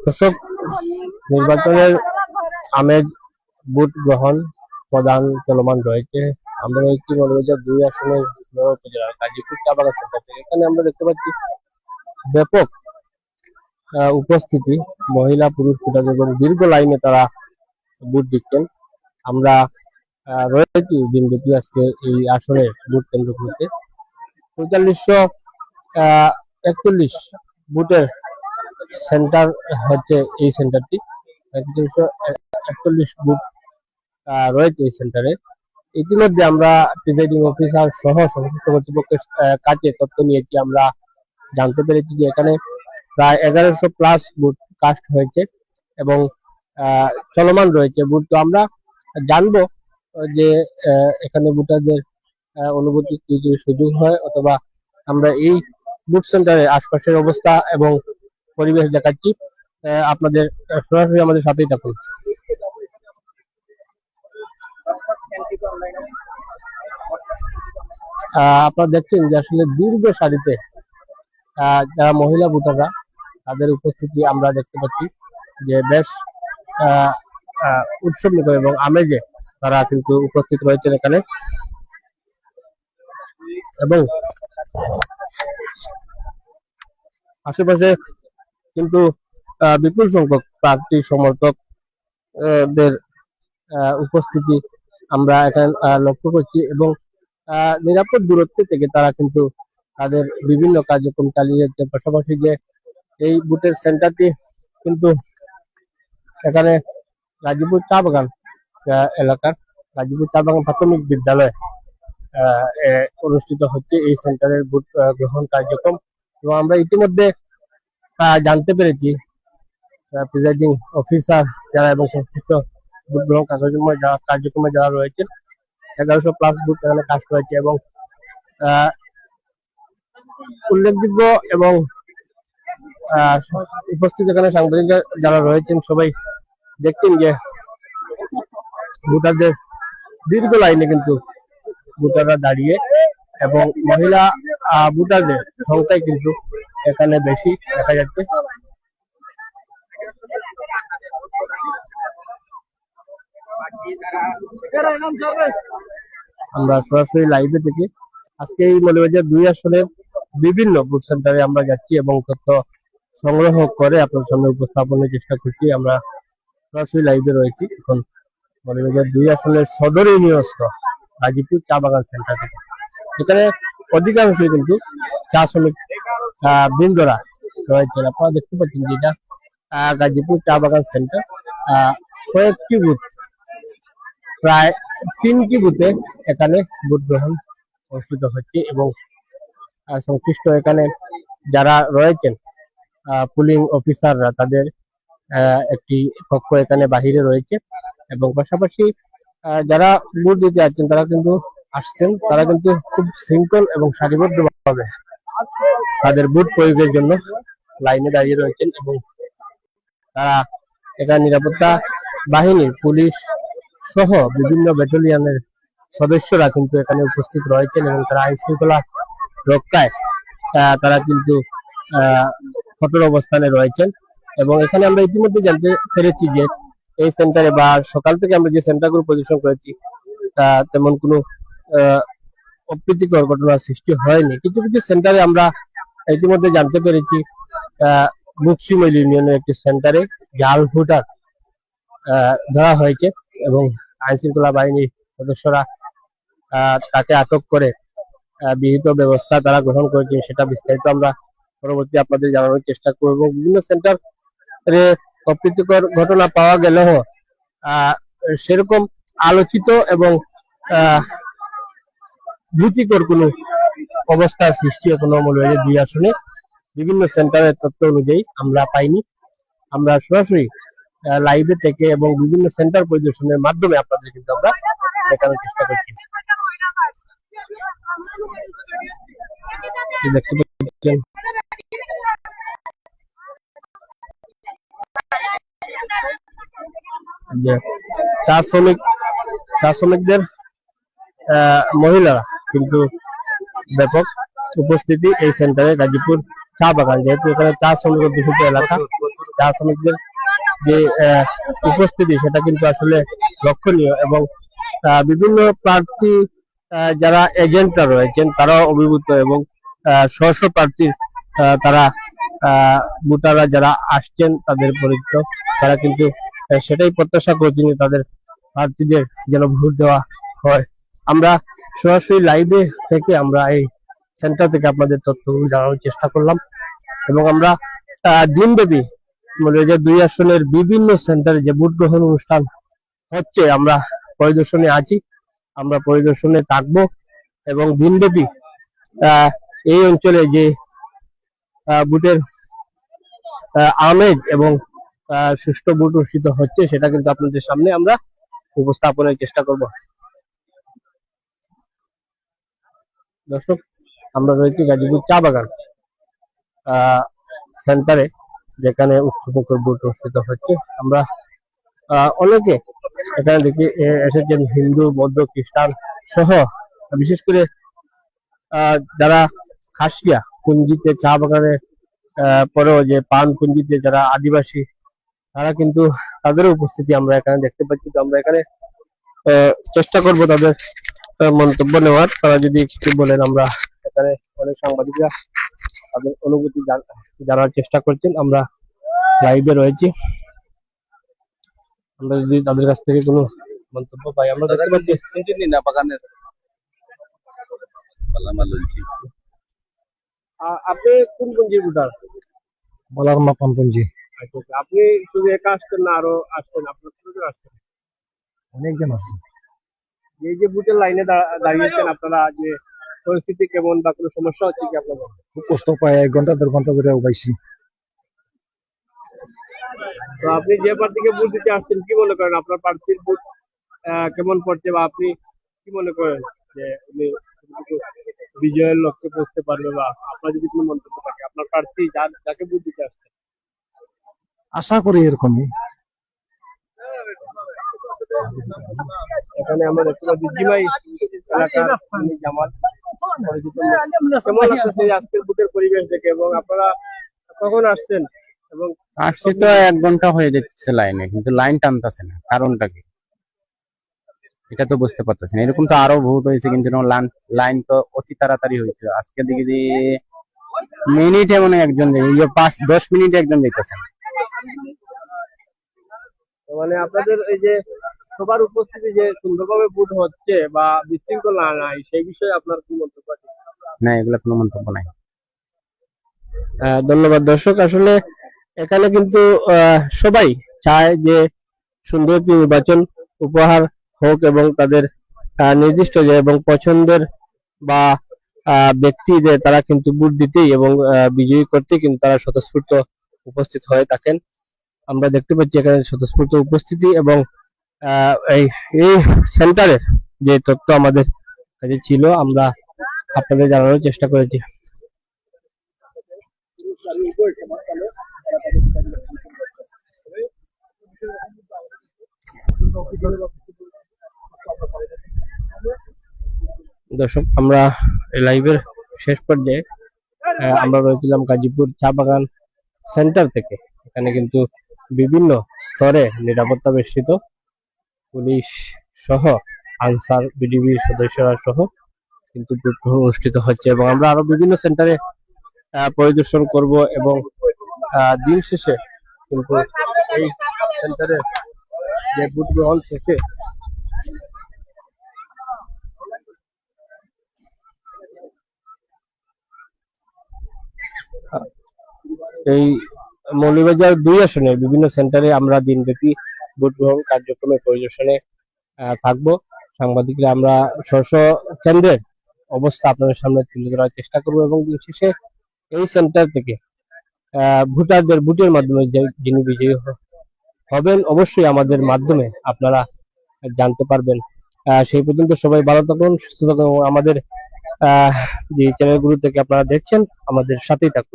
দর্শক, নির্বাচনের আমেজ ভোট গ্রহণ প্রদান চলমান রয়েছে। আমরা রয়েছি মৌলভীবাজার 2 আসনের উপজেলার গাজীপুর চা বাগান সেন্টার থেকে। এখানে আমরা দেখতে পাচ্ছি ব্যাপক উপস্থিতি, মহিলা পুরুষ ভোটার এবং দীর্ঘ লাইনে তারা ভোট দিচ্ছেন। আমরা রয়েছি দিনব্যাপী আজকে এই আসনের ভোট কেন্দ্রগুলোতে। ৪৫41 ভোটের সেন্টার হচ্ছে এই সেন্টারটি। ৪৫41 ভোট রয়েছে এই সেন্টারে। ইতিমধ্যে আমরা প্রিসাইডিং অফিসার সহ সংশ্লিষ্ট কর্তৃপক্ষের কাছে তথ্য নিয়েছি। আমরা জানতে পেরেছি যে এখানে প্রায় 1100+ ভোট কাস্ট হয়েছে এবং চলমান রয়েছে ভোট। তো আমরা জানবো যে এখানে ভোটারদের অনুভূতি কি যদি সুযোগ হয়, অথবা আমরা এই ভোট সেন্টারের আশপাশের অবস্থা এবং পরিবেশ দেখাচ্ছি। আপনাদের সরাসরি আমাদের সাথেই থাকুন। আপনারা দেখছেন যে আসলে দীর্ঘ সারিতে যারা মহিলা ভোটাররা তাদের উপস্থিতি আমরা দেখতে পাচ্ছি যে বেশ উৎসব মুখর এবং আমেজে তারা কিন্তু উপস্থিত রয়েছেন এখানে। এবং আশেপাশে কিন্তু বিপুল সংখ্যক প্রার্থী সমর্থকদের উপস্থিতি আমরা এখানে লক্ষ্য করছি এবং নিরাপদ দূরত্ব থেকে তারা কিন্তু তাদের বিভিন্ন কার্যক্রম চালিয়ে যাচ্ছে। পাশাপাশি যে এই ভোটের সেন্টারটি কিন্তু এখানে গাজীপুর চা বাগান এলাকার গাজীপুর চা বাগান প্রাথমিক বিদ্যালয়ে অনুষ্ঠিত হচ্ছে এই সেন্টারের ভোট গ্রহণ কার্যক্রম। এবং আমরা ইতিমধ্যে জানতে পেরেছি প্রিসাইডিং অফিসার যারা এবং সংশ্লিষ্ট ভোট গ্রহণ কার্যক্রমে যারা রয়েছেন 1100+ ভোট এখানে কাস্ট হয়েছে। এবং উল্লেখযোগ্য এবং উপস্থিত এখানে সাংবাদিক যারা রয়েছেন সবাই দেখছেন যে ভোটারদের দীর্ঘ লাইনে কিন্তু ভোটাররা দাঁড়িয়ে এবং মহিলা ভোটারদের সংখ্যায় কিন্তু এখানে বেশি দেখা যাচ্ছে। আমরা সরাসরি লাইভে থেকে আজকে এই মৌলভীবাজার 2 আসনের বিভিন্ন ভোট সেন্টারে আমরা যাচ্ছি এবং তথ্য সংগ্রহ করে আপনার সামনে উপস্থাপনের চেষ্টা করছি। আমরা সরাসরি লাইভে রয়েছি এখন মৌলভীবাজার 2 আসনের সদর ইউনিয়নস্থ গাজীপুর চা বাগান সেন্টার থেকে। এখানে অধিকাংশই কিন্তু চা শ্রমিক বৃন্দরা রয়েছেন। আপনারা দেখতে পাচ্ছেন যেটা গাজীপুর চা বাগান সেন্টার। কয়েকটি বুথ, প্রায় 3টি বুথে এখানে ভোট গ্রহণ অনুষ্ঠিত হচ্ছে এবং সংশ্লিষ্ট এখানে যারা রয়েছেন পুলিং অফিসাররা তাদের একটি কক্ষ এখানে বাহিরে রয়েছে এবং পাশাপাশি যারা ভোট দিতে আসছেন তারা কিন্তু তারা কিন্তু খুব শৃঙ্খল এবং সারিবদ্ধভাবে তাদের ভোট প্রয়োগের জন্য লাইনে দাঁড়িয়ে রয়েছেন এবং তারা এখানে নিরাপত্তা বাহিনী পুলিশ সহ বিভিন্ন ব্যাটালিয়নের সদস্যরা কিন্তু এখানে উপস্থিত রয়েছেন এবং তারা আইন শৃঙ্খলা রক্ষায় তারা কিন্তু কঠোর অবস্থানে রয়েছেন। এবং এখানে আমরা ইতিমধ্যে জানতে পেরেছি যে এই সেন্টারে বা সকাল থেকে আমরা যে সেন্টারগুলো পরিদর্শন করেছি তেমন কোনো অপ্রীতিকর ঘটনার সৃষ্টি হয়নি। কিছু কিছু সেন্টারে আমরা ইতিমধ্যে জানতে পেরেছি মুকসিমইল ইউনিয়নের একটি সেন্টারে জাল ভোটার ধরা হয়েছে এবং আইন শৃঙ্খলা বাহিনীর সদস্যরা তাকে আটক করে বিহিত ব্যবস্থা তারা গ্রহণ করেছে। সেটা বিস্তারিত আমরা পরবর্তী আপনাদের জানানোর চেষ্টা করব। বিভিন্ন সেন্টারে অপ্রীতিকর ঘটনা পাওয়া গেলেও সেরকম আলোচিত এবং ভীতিকর কোনো অবস্থার সৃষ্টি এখনো মৌলভীবাজার 2 আসনে বিভিন্ন সেন্টারের তথ্য অনুযায়ী আমরা পাইনি। আমরা সরাসরি লাইভে থেকে এবং বিভিন্ন সেন্টার পরিদর্শনের মাধ্যমে আপনাদের কিন্তু আমরা দেখানোর চেষ্টা করছি। দেখতে পাচ্ছেন যে চা শ্রমিকদের মহিলারা কিন্তু ব্যাপক উপস্থিতি এই সেন্টারে গাজীপুর চা বাগান, যেহেতু এখানে চা শ্রমিক দূষিত এলাকা, চা শ্রমিকদের যে উপস্থিতি সেটা কিন্তু আসলে লক্ষণীয়। এবং বিভিন্ন প্রার্থী যারা এজেন্টরা রয়েছেন তারাও অভিভূত, এবং স্ব প্রার্থী তারা ভোটাররা যারা আসছেন তাদের পরিচিত, তারা কিন্তু সেটাই প্রত্যাশা করছেন যে তাদের প্রার্থীদের যেন ভোট দেওয়া হয়। আমরা সরাসরি লাইভে থেকে আমরা এই সেন্টার থেকে আপনাদের তথ্যগুলো জানানোর চেষ্টা করলাম, এবং আমরা দিনব্যাপী যে 2 আসনের বিভিন্ন সেন্টারে যে ভোট গ্রহণ অনুষ্ঠান হচ্ছে আমরা পরিদর্শনে আছি, আমরা পরিদর্শনে থাকবো, এবং দিনব্যাপী এই অঞ্চলে যে ভোটের আমেজ এবং সুষ্ঠু ভোট অনুষ্ঠিত হচ্ছে সেটা কিন্তু আপনাদের সামনে আমরা উপস্থাপনের চেষ্টা করব। দর্শক, আমরা রয়েছি গাজীপুর চা বাগান সেন্টারে, যেখানে উৎসবমুখর ভোট অনুষ্ঠিত হচ্ছে। আমরা অনেকে এখানে দেখি এসেছেন, হিন্দু, বৌদ্ধ, খ্রিস্টান সহ, বিশেষ করে যারা খাসিয়া পুঞ্জিতে চা বাগানে পরেও যে পান পুঞ্জিতে যারা আদিবাসী, তারা কিন্তু তাদের উপস্থিতি আমরা এখানে দেখতে পাচ্ছি। তো আমরা এখানে চেষ্টা করব তাদের মন্তব্য নেওয়ার। তারা যদি একটু বলেন, আমরা এখানে অনেক সাংবাদিকরা তাদের অনুভূতি জানার চেষ্টা করছেন, আমরা লাইভে রয়েছি। আমরা যদি তাদের কাছ থেকে কোনো মন্তব্য পাই, আমরা দেখতে পাচ্ছি আপনি কোন পুঞ্জির ভোটার? বলারমা পানপুঞ্জি। আচ্ছা, আপনি শুধু একা আসছেন না আরো আসছেন? আপনার কতজন আসছেন? অনেকজন আছে। এই যে বুথের লাইনে দাঁড়িয়েছেন আপনারা, যে পরিস্থিতি কেমন বা কোনো সমস্যা হচ্ছে কি আপনাদের? খুব কষ্ট পায়, 1 ঘন্টা 1.5 ঘন্টা ধরে উপাইছি। তো আপনি যে প্রার্থীকে ভোট দিতে আসছেন, কি মনে করেন আপনার প্রার্থীর ভোট কেমন পড়ছে, বা আপনি কি মনে করেন যে উনি বিজয়ের লক্ষ্যে পৌঁছতে পারবে, বা আপনার যদি কোনো মন্তব্য থাকে আপনার প্রার্থী যাকে ভোট দিতে আসছেন? আশা করি এরকমই। এখানে আমরা দেখতে পাচ্ছি জিমাই এলাকার জামাল পরিচিত। কেমন লাগতেছে আজকের ভোটের পরিবেশ দেখে, এবং আপনারা কখন আসছেন? এবং আসছে তো 1 ঘন্টা হয়ে যাচ্ছে লাইনে, কিন্তু লাইন টানতেছে না, কারণটা কি এটা তো বুঝতে পারতেছি না। এরকম তো আরো বহুত হয়েছে, কিন্তু লাইন তো অতি তাড়াতাড়ি হয়েছে। আজকে দিকে যে মিনিটে মনে হয় একজন 5-10 মিনিটে একজন যেতেছেন। মানে আপনাদের এই যে সবার উপস্থিতি যে সুন্দরভাবে ভোট হচ্ছে বা বিশৃঙ্খলা নাই, সেই বিষয়ে আপনার কি মন্তব্য আছে? না, এগুলো কোনো মন্তব্য নাই। ধন্যবাদ। দর্শক, আসলে এখানে কিন্তু সবাই চায় যে সুন্দর একটি নির্বাচন উপহার হোক, এবং তাদের নির্দিষ্ট যে এবং পছন্দের বা ব্যক্তি যে তারা কিন্তু ভোট দিতেই এবং বিজয়ী করতে কিন্তু তারা স্বতঃস্ফূর্ত উপস্থিত হয়ে থাকেন। আমরা দেখতে পাচ্ছি এখানে স্বতঃস্ফূর্ত উপস্থিতি, এবং এই সেন্টারের যে তথ্য আমাদের কাছে ছিল আমরা আপনাদের জানানোর চেষ্টা করেছি। দর্শক, আমরা লাইভের শেষ পর্যায়ে আমরা রয়েছিলাম গাজীপুর চা বাগান সেন্টার থেকে। এখানে কিন্তু বিভিন্ন স্তরে নিরাপত্তা বেষ্টিত পুলিশ সহ আনসার বিডিবির সদস্যরা সহ কিন্তু ভোট গ্রহণ অনুষ্ঠিত হচ্ছে, এবং আমরা আরো বিভিন্ন সেন্টারে পরিদর্শন করব, এবং দিন শেষে কিন্তু এই সেন্টারে যে ভোট গ্রহণ শেষে এই মৌলভীবাজার 2 আসনের বিভিন্ন সেন্টারে আমরা দিনব্যাপী ভোট গ্রহণ কার্যক্রমে পরিদর্শনে থাকবো। সাংবাদিকরা আমরা স্ব কেন্দ্রের অবস্থা আপনাদের সামনে তুলে ধরার চেষ্টা করব, এবং দিন শেষে এই সেন্টার থেকে ভোটারদের ভোটের মাধ্যমে যিনি বিজয়ী হবেন অবশ্যই আমাদের মাধ্যমে আপনারা জানতে পারবেন। সেই পর্যন্ত সবাই ভালো থাকুন, সুস্থ থাকুন, এবং আমাদের যে চ্যানেলগুলো থেকে আপনারা দেখছেন আমাদের সাথেই থাকুন।